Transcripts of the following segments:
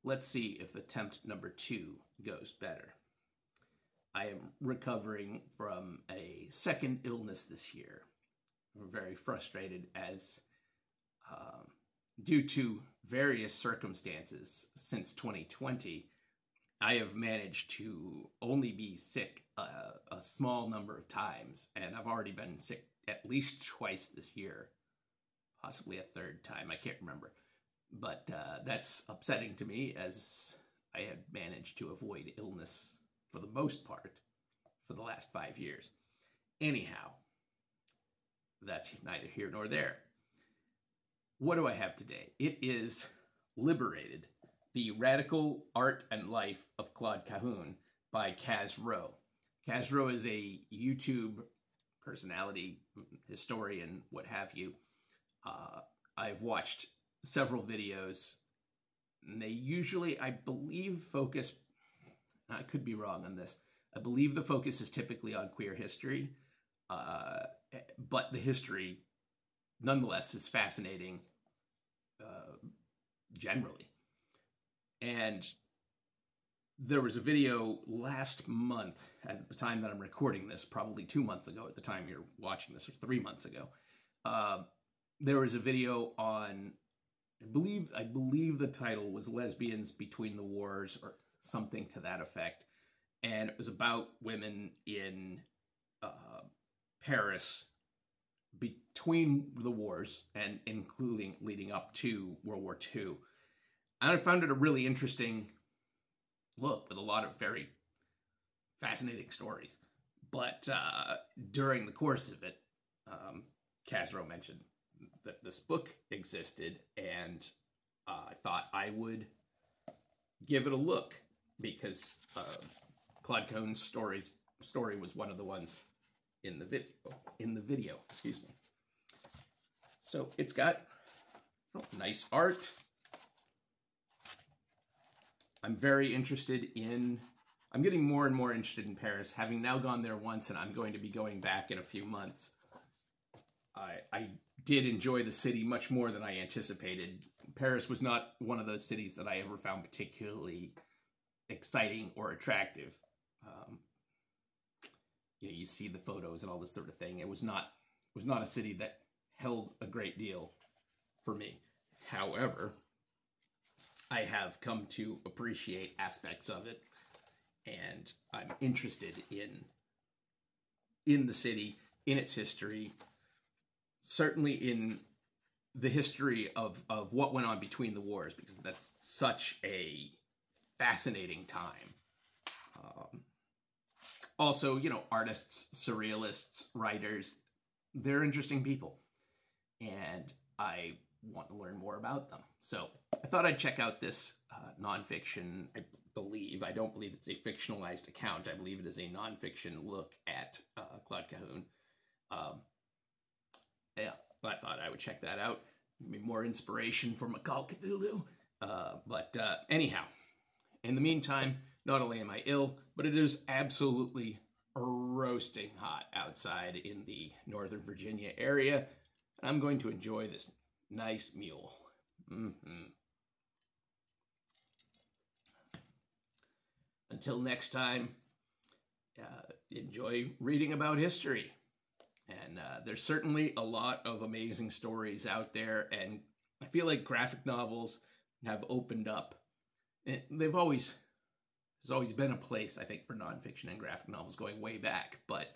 let's see if attempt number 2 goes better. I am recovering from a second illness this year. I'm very frustrated as due to various circumstances since 2020, I have managed to only be sick a small number of times, and I've already been sick at least twice this year, possibly a third time, I can't remember. But that's upsetting to me, as I had managed to avoid illness for the most part for the last 5 years. Anyhow, that's neither here nor there. What do I have today? It is Liberated, The Radical Art and Life of Claude Cahun by Kaz Rowe. Kaz Rowe is a YouTube personality, historian, what have you. I've watched several videos, and they usually, I believe, focus, I could be wrong on this, I believe the focus is typically on queer history, but the history, nonetheless, is fascinating generally. And there was a video last month, at the time that I'm recording this, probably 2 months ago at the time you're watching this, or 3 months ago. There was a video on, I believe the title was Lesbians Between the Wars, or something to that effect. And it was about women in Paris between the wars, and including leading up to World War II. And I found it a really interesting look with a lot of very fascinating stories. But during the course of it, Kaz Rowe mentioned that this book existed, and I thought I would give it a look, because Claude Cahun's story was one of the ones in the video, excuse me. So it's got nice art. I'm very interested in, I'm getting more and more interested in Paris, having now gone there once, and I'm going to be going back in a few months. I did enjoy the city much more than I anticipated. Paris was not one of those cities that I ever found particularly exciting or attractive. You see the photos and all this sort of thing. It was not a city that held a great deal for me. However, I have come to appreciate aspects of it, and I'm interested in the city, in its history, certainly in the history of what went on between the wars, because that's such a fascinating time. Also, you know, artists, surrealists, writers, they're interesting people, and I want to learn more about them. So I thought I'd check out this nonfiction. I don't believe it's a fictionalized account. I believe it is a nonfiction look at Claude Cahun. Yeah, I thought I would check that out. Give me more inspiration for Call of Cthulhu. But anyhow, in the meantime, not only am I ill, but it is absolutely roasting hot outside in the Northern Virginia area. And I'm going to enjoy this nice mule. Until next time, enjoy reading about history. And there's certainly a lot of amazing stories out there, and I feel like graphic novels have opened up. There's always been a place, I think, for nonfiction and graphic novels going way back, but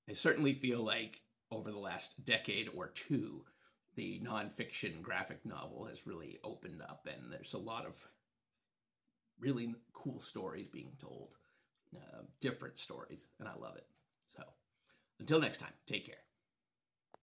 I certainly feel like over the last decade or two, the nonfiction graphic novel has really opened up, and there's a lot of really cool stories being told, different stories, and I love it. So until next time, take care.